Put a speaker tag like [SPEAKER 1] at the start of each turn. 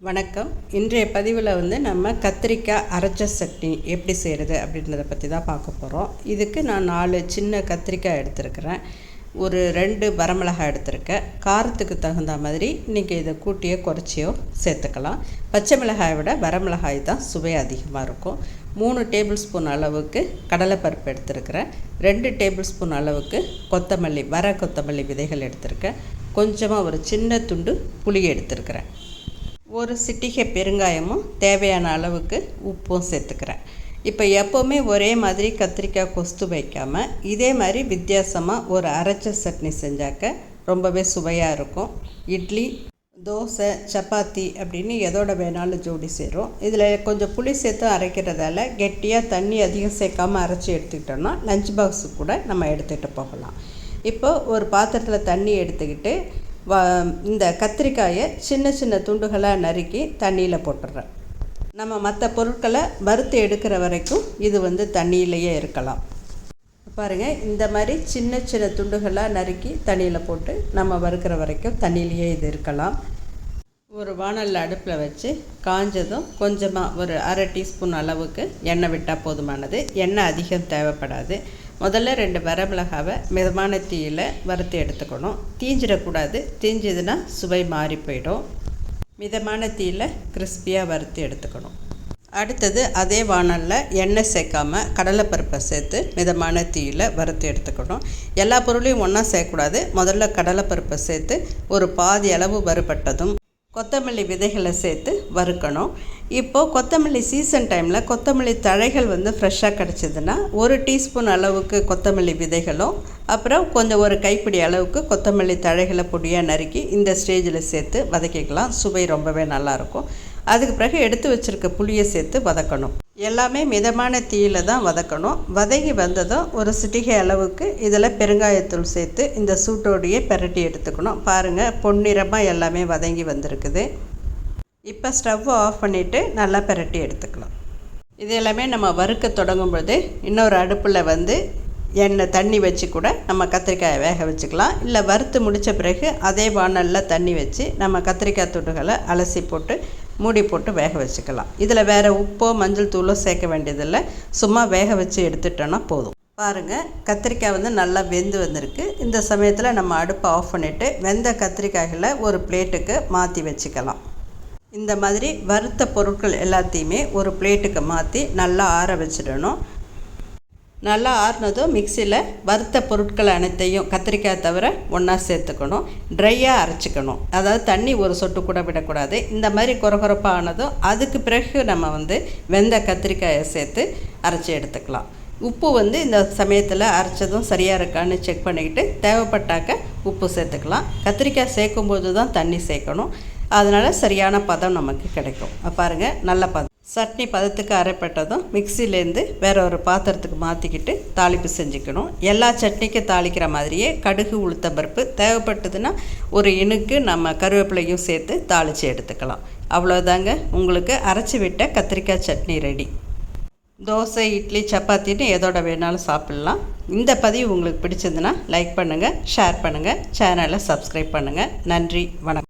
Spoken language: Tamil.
[SPEAKER 1] வணக்கம். இன்றைய பதிவில் நம்ம கத்திரிக்காய் அரைச்ச சட்னி எப்படி செய்கிறது அப்படின்றத பற்றி தான் பார்க்க போகிறோம். இதுக்கு நான் 4 சின்ன கத்திரிக்காய் எடுத்துருக்கிறேன். ஒரு 2 வரமிளகாய் எடுத்திருக்கேன். காரத்துக்கு தகுந்த மாதிரி நீங்கள் இதை கூட்டியோ குறைச்சியோ சேர்த்துக்கலாம். பச்சை மிளகாயை விட வரமிளகாய் தான் சுவை அதிகமாக இருக்கும். 3 டேபிள் ஸ்பூன் அளவுக்கு கடலைப்பருப்பு எடுத்துருக்கிறேன். 2 டேபிள் ஸ்பூன் அளவுக்கு கொத்தமல்லி விதைகள் எடுத்திருக்கேன். கொஞ்சமாக ஒரு சின்ன துண்டு புளி எடுத்துருக்கிறேன். ஒரு சிட்டிகை பெருங்காயமும் தேவையான அளவுக்கு உப்பும் சேர்த்துக்கிறேன். இப்போ எப்போவுமே ஒரே மாதிரி கத்திரிக்காய் கொஸ்து வைக்காமல் இதே மாதிரி வித்தியாசமாக ஒரு அரைச்ச சட்னி செஞ்சாக்க ரொம்பவே சுவையாக இருக்கும். இட்லி, தோசை, சப்பாத்தி அப்படின்னு எதோட வேணாலும் ஜோடி சேரும். இதில் கொஞ்சம் புளி சேர்த்து அரைக்கிறதால கெட்டியாக தண்ணி அதிகம் சேர்க்காமல் அரைச்சி எடுத்துக்கிட்டோம்னா லஞ்ச் பாக்ஸு கூட நம்ம எடுத்துகிட்டு போகலாம். இப்போ ஒரு பாத்திரத்தில் தண்ணி எடுத்துக்கிட்டு இந்த கத்திரிக்காயை சின்ன சின்ன துண்டுகளாக நறுக்கி தண்ணியில் போட்டுடுறேன். நம்ம மற்ற பொருட்களை வறுத்து எடுக்கிற வரைக்கும் இது தண்ணியிலையே இருக்கலாம். பாருங்கள், இந்த மாதிரி சின்ன சின்ன துண்டுகளாக நறுக்கி தண்ணியில் போட்டு நம்ம வறுக்கிற வரைக்கும் தண்ணியிலையே இது இருக்கலாம். ஒரு வாணலில் அடுப்பில் வச்சு காஞ்சதும் கொஞ்சமாக ஒரு அரை டீஸ்பூன் அளவுக்கு எண்ணெய் விட்டால் போதுமானது. எண்ணெய் அதிகம் தேவைப்படாது. முதல்ல 2 வரமிளகாவை மிதமான தீயில் வறுத்து எடுத்துக்கணும். தீஞ்சிடக்கூடாது. தீஞ்சதுன்னா சுவை மாறி போயிடும். மிதமான தீயில் கிறிஸ்பியாக வறுத்து எடுத்துக்கணும். அடுத்தது அதே வாணலில் எண்ணெய் சேர்க்காமல் கடலைப்பருப்பை சேர்த்து மிதமான தீயில் வறுத்து எடுத்துக்கணும். எல்லா பொருளையும் ஒன்றா சேர்க்கக்கூடாது. முதல்ல கடலைப்பருப்பை சேர்த்து ஒரு பாதி அளவு வறுபட்டதும் கொத்தமல்லி விதைகளை சேர்த்து வறுக்கணும். இப்போது கொத்தமல்லி சீசன் டைமில் கொத்தமல்லி தழைகள் ஃப்ரெஷ்ஷாக கிடச்சிதுன்னா 1 டீஸ்பூன் அளவுக்கு கொத்தமல்லி விதைகளும் அப்புறம் கொஞ்சம் ஒரு கைப்பிடி அளவுக்கு கொத்தமல்லி தழைகளை பொடியாக நறுக்கி இந்த ஸ்டேஜில் சேர்த்து வதக்கிக்கலாம். சுவை ரொம்பவே நல்லாயிருக்கும். அதுக்கு பிறகு எடுத்து வச்சுருக்க புளியை சேர்த்து வதக்கணும். எல்லாமே மிதமான தீயில் தான் வதக்கணும். வதங்கி வந்ததும் ஒரு சிட்டிகை அளவுக்கு இதில் பெருங்காயத்தூள் சேர்த்து இந்த சூட்டோடையே பிரட்டி எடுத்துக்கணும். பாருங்கள், பொன்னிறமாக எல்லாமே வதங்கி வந்திருக்குது. இப்போ ஸ்டவ் ஆஃப் பண்ணிவிட்டு நல்லா பிரட்டி எடுத்துக்கலாம். இது எல்லாமே நம்ம வறுக்க தொடங்கும் பொழுது இன்னொரு அடுப்பில் எண்ணெய் தண்ணி வச்சு கூட நம்ம கத்திரிக்காயை வேக வச்சுக்கலாம். இல்லை வறுத்து முடித்த பிறகு அதே வாணலில் தண்ணி வச்சு நம்ம கத்திரிக்காய் துண்டுகளை அலசி போட்டு மூடி போட்டு வேக வச்சுக்கலாம். இதில் வேறு உப்போ மஞ்சள் தூளோ சேர்க்க வேண்டியதில்லை. சும்மா வேக வச்சு எடுத்துட்டோன்னா போதும். பாருங்கள், கத்திரிக்காய் நல்லா வெந்து வந்திருக்கு. இந்த சமயத்தில் நம்ம அடுப்பை ஆஃப் பண்ணிவிட்டு வெந்த கத்திரிக்காய்களை ஒரு பிளேட்டுக்கு மாற்றி வச்சுக்கலாம். இந்த மாதிரி வறுத்த பொருட்கள் எல்லாத்தையுமே ஒரு பிளேட்டுக்கு மாற்றி நல்லா ஆற வச்சிடணும். நல்லா ஆறினதும் மிக்சியில் வறுத்த பொருட்கள் அனைத்தையும் கத்திரிக்காய் தவிர ஒன்றா சேர்த்துக்கணும். ட்ரையாக அரைச்சிக்கணும். அதாவது தண்ணி ஒரு சொட்டு கூட விடக்கூடாது. இந்த மாதிரி கொரகொரப்பாக ஆனதும் அதுக்கு பிறகு நம்ம வெந்த கத்திரிக்காயை சேர்த்து அரைச்சி எடுத்துக்கலாம். உப்பு இந்த சமயத்தில் அரைச்சதும் சரியாக இருக்கான்னு செக் பண்ணிக்கிட்டு தேவைப்பட்டாக்க உப்பு சேர்த்துக்கலாம். கத்திரிக்காய் சேர்க்கும்போது தான் தண்ணி சேர்க்கணும். அதனால் சரியான பதம் நமக்கு கிடைக்கும். பாருங்கள், நல்ல பதம். சட்னி பதத்துக்கு அரைப்பட்டதும் மிக்சிலேருந்து வேறு ஒரு பாத்திரத்துக்கு மாற்றிக்கிட்டு தாளிப்பு செஞ்சுக்கணும். எல்லா சட்னிக்கும் தாளிக்கிற மாதிரியே கடுகு, உளுத்தம் பருப்பு, தேவைப்பட்டதுன்னா ஒரு இனுக்கு நம்ம கருவேப்பிலையும் சேர்த்து தாளித்து எடுத்துக்கலாம். அவ்வளோதாங்க, உங்களுக்கு அரைச்சி விட்ட கத்திரிக்காய் சட்னி ரெடி. தோசை, இட்லி, சப்பாத்தின்னு எதோட வேணாலும் சாப்பிட்லாம். இந்த பதிவு உங்களுக்கு பிடிச்சதுன்னா லைக் பண்ணுங்கள், ஷேர் பண்ணுங்கள், சேனலை சப்ஸ்கிரைப் பண்ணுங்கள். நன்றி, வணக்கம்.